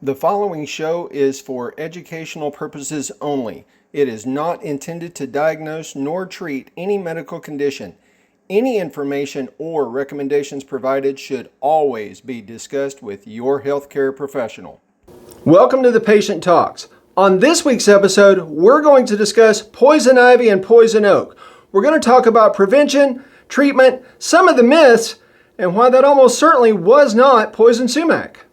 The following show is for educational purposes only. It is not intended to diagnose nor treat any medical condition. Any information or recommendations provided should always be discussed with your healthcare professional. Welcome to the Patient Talks. On this week's episode, we're going to discuss poison ivy and poison oak. We're going to talk about prevention, treatment, some of the myths, and why that almost certainly was not poison sumac.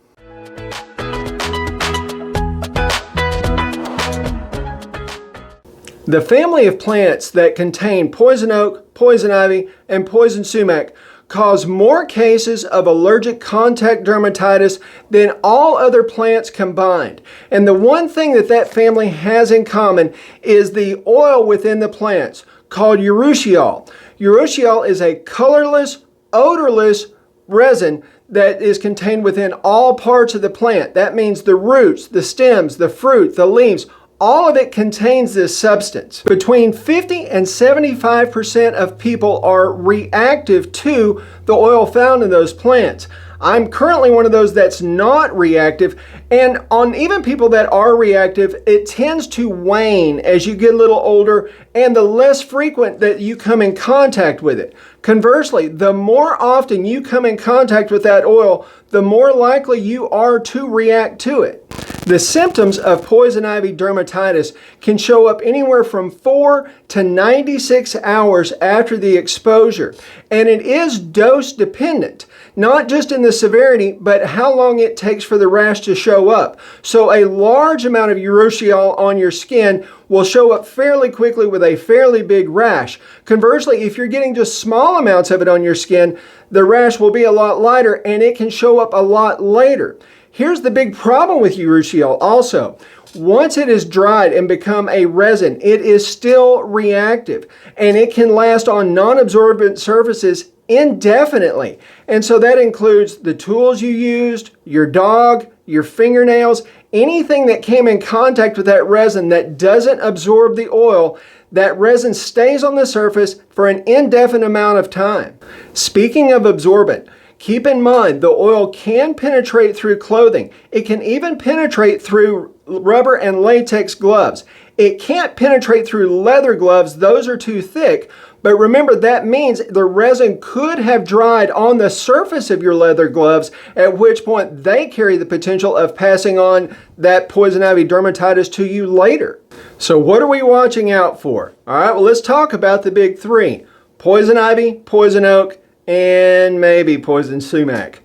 The family of plants that contain poison oak, poison ivy, and poison sumac cause more cases of allergic contact dermatitis than all other plants combined. And the one thing that family has in common is the oil within the plants called urushiol. Urushiol is a colorless, odorless resin that is contained within all parts of the plant. That means the roots, the stems, the fruit, the leaves, all of it contains this substance. Between 50 and 75% of people are reactive to the oil found in those plants. I'm currently one of those that's not reactive, and on even people that are reactive, it tends to wane as you get a little older and the less frequent that you come in contact with it. Conversely, the more often you come in contact with that oil, the more likely you are to react to it. The symptoms of poison ivy dermatitis can show up anywhere from 4 to 96 hours after the exposure, and it is dose dependent, not just in the severity, but how long it takes for the rash to show up. So a large amount of urushiol on your skin will show up fairly quickly with a fairly big rash. Conversely, if you're getting just small amounts of it on your skin, the rash will be a lot lighter and it can show up a lot later. Here's the big problem with urushiol also. Once it is dried and become a resin, it is still reactive and it can last on non-absorbent surfaces indefinitely. And so that includes the tools you used, your dog, your fingernails, anything that came in contact with that resin that doesn't absorb the oil. That resin stays on the surface for an indefinite amount of time. Speaking of absorbent, keep in mind the oil can penetrate through clothing. It can even penetrate through rubber and latex gloves. It can't penetrate through leather gloves. Those are too thick. But remember, that means the resin could have dried on the surface of your leather gloves, at which point they carry the potential of passing on that poison ivy dermatitis to you later. So what are we watching out for? All right, well, let's talk about the big three: poison ivy, poison oak, and maybe poison sumac.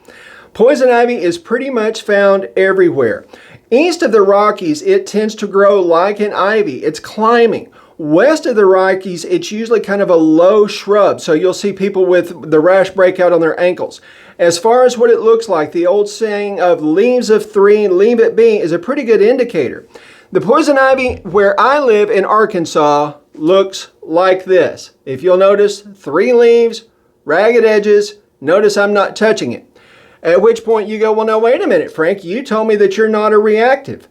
Poison ivy is pretty much found everywhere. East of the Rockies, it tends to grow like an ivy. It's climbing. West of the Rockies, it's usually kind of a low shrub, so you'll see people with the rash breakout on their ankles. As far as what it looks like, the old saying of leaves of three, leave it be, is a pretty good indicator. The poison ivy where I live in Arkansas looks like this. If you'll notice, 3 leaves, ragged edges. Notice I'm not touching it. At which point you go, well, now wait a minute, Frank, you told me that you're not a reactive.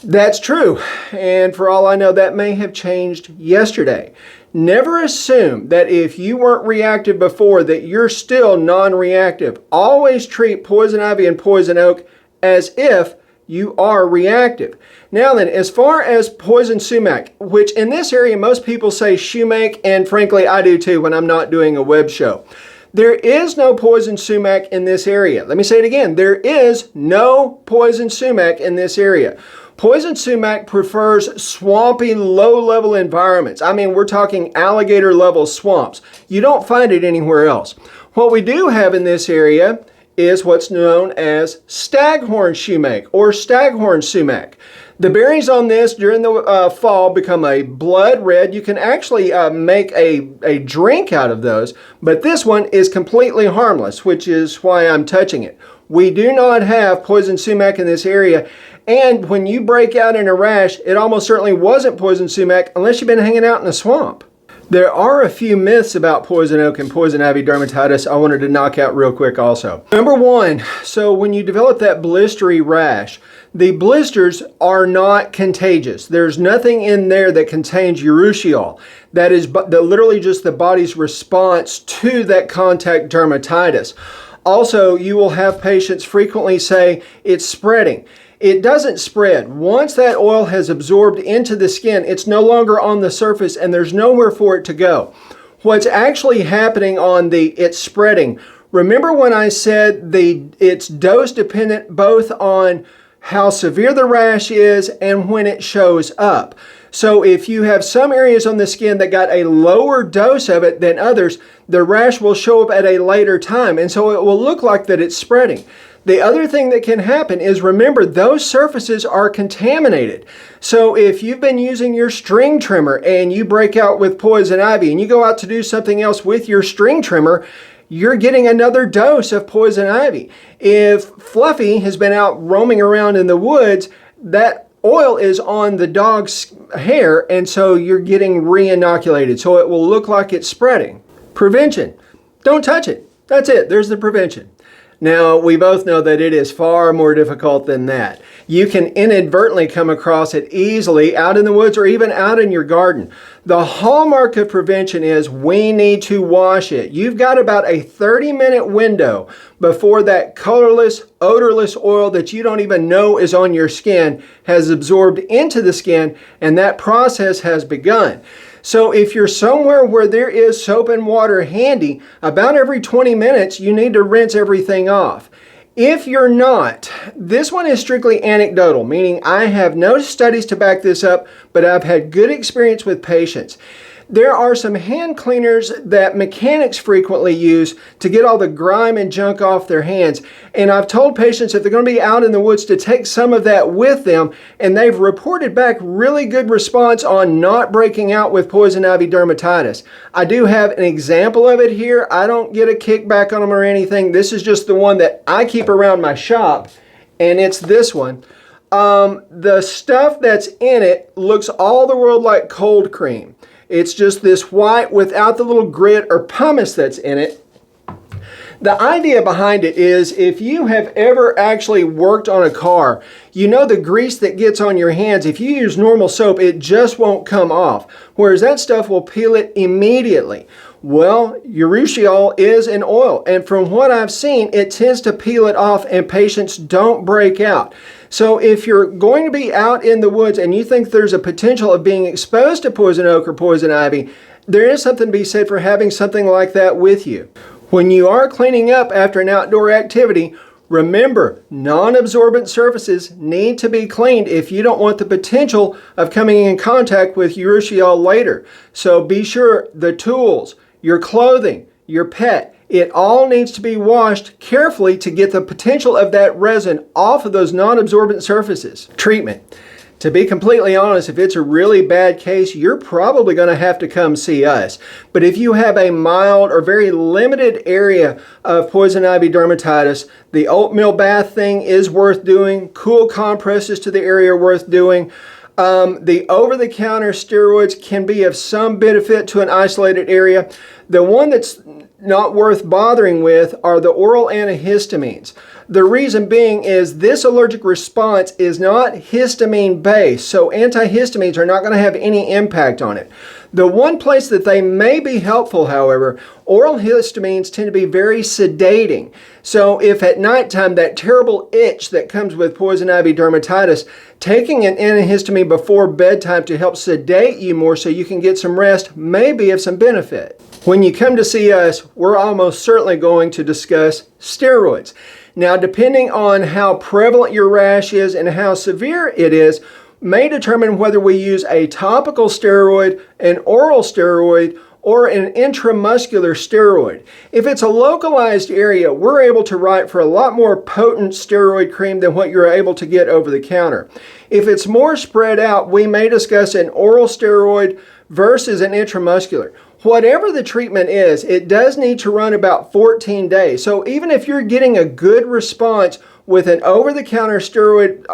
That's true, and for all I know, that may have changed yesterday. Never assume that if you weren't reactive before that you're still non-reactive. Always treat poison ivy and poison oak as if you are reactive. Now then, as far as poison sumac, which in this area most people say shumake, and frankly I do too when I'm not doing a web show. There is no poison sumac in this area. Let me say it again. There is no poison sumac in this area. Poison sumac prefers swampy, low-level environments. I mean, we're talking alligator-level swamps. You don't find it anywhere else. What we do have in this area is what's known as staghorn shumake or staghorn sumac. The berries on this during the fall become a blood red. You can actually make a drink out of those, but this one is completely harmless, which is why I'm touching it. We do not have poison sumac in this area, and when you break out in a rash, it almost certainly wasn't poison sumac unless you've been hanging out in a swamp. There are a few myths about poison oak and poison ivy dermatitis I wanted to knock out real quick also. Number one, so when you develop that blistery rash, the blisters are not contagious. There's nothing in there that contains urushiol. That is literally just the body's response to that contact dermatitis. Also, you will have patients frequently say it's spreading. It doesn't spread. Once that oil has absorbed into the skin, it's no longer on the surface and there's nowhere for it to go. What's actually happening on the it's spreading, remember when I said it's dose dependent both on how severe the rash is and when it shows up. So if you have some areas on the skin that got a lower dose of it than others, the rash will show up at a later time, and so it will look like that it's spreading. The other thing that can happen is, remember, those surfaces are contaminated. So if you've been using your string trimmer and you break out with poison ivy and you go out to do something else with your string trimmer, you're getting another dose of poison ivy. If Fluffy has been out roaming around in the woods, that oil is on the dog's hair, and so you're getting re-inoculated. So it will look like it's spreading. Prevention. Don't touch it. That's it. There's the prevention. Now, we both know that it is far more difficult than that. You can inadvertently come across it easily out in the woods or even out in your garden. The hallmark of prevention is we need to wash it. You've got about a 30-minute window before that colorless, odorless oil that you don't even know is on your skin has absorbed into the skin, and that process has begun. So if you're somewhere where there is soap and water handy, about every 20 minutes, you need to rinse everything off. If you're not, this one is strictly anecdotal, meaning I have no studies to back this up, but I've had good experience with patients. There are some hand cleaners that mechanics frequently use to get all the grime and junk off their hands. And I've told patients if they're going to be out in the woods to take some of that with them, and they've reported back really good response on not breaking out with poison ivy dermatitis. I do have an example of it here. I don't get a kickback on them or anything. This is just the one that I keep around my shop, and it's this one. The stuff that's in it looks all the world like cold cream. It's just this white without the little grit or pumice that's in it. The idea behind it is if you have ever actually worked on a car, you know the grease that gets on your hands, if you use normal soap, it just won't come off, whereas that stuff will peel it immediately. Well, urushiol is an oil, and from what I've seen, it tends to peel it off and patients don't break out. So if you're going to be out in the woods and you think there's a potential of being exposed to poison oak or poison ivy, there is something to be said for having something like that with you. When you are cleaning up after an outdoor activity, remember, non-absorbent surfaces need to be cleaned if you don't want the potential of coming in contact with urushiol later. So be sure the tools, your clothing, your pet, it all needs to be washed carefully to get the potential of that resin off of those non-absorbent surfaces. Treatment. To be completely honest, if it's a really bad case, you're probably going to have to come see us. But if you have a mild or very limited area of poison ivy dermatitis, the oatmeal bath thing is worth doing. Cool compresses to the area are worth doing. The over-the-counter steroids can be of some benefit to an isolated area. The one that's not worth bothering with are the oral antihistamines. The reason being is this allergic response is not histamine based, so antihistamines are not going to have any impact on it. The one place that they may be helpful, however, oral histamines tend to be very sedating. So if at nighttime that terrible itch that comes with poison ivy dermatitis, taking an antihistamine before bedtime to help sedate you more so you can get some rest may be of some benefit. When you come to see us, we're almost certainly going to discuss steroids. Now, depending on how prevalent your rash is and how severe it is, may determine whether we use a topical steroid, an oral steroid, or an intramuscular steroid. If it's a localized area, we're able to write for a lot more potent steroid cream than what you're able to get over the counter. If it's more spread out, we may discuss an oral steroid versus an intramuscular. Whatever the treatment is, it does need to run about 14 days. So even if you're getting a good response with an over-the-counter steroid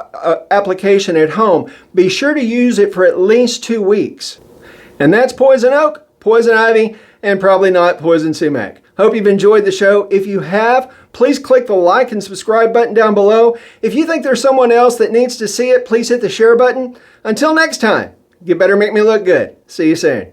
application at home, be sure to use it for at least 2 weeks. And that's poison oak, poison ivy, and probably not poison sumac. Hope you've enjoyed the show. If you have, please click the like and subscribe button down below. If you think there's someone else that needs to see it, please hit the share button. Until next time, get better, make me look good. See you soon.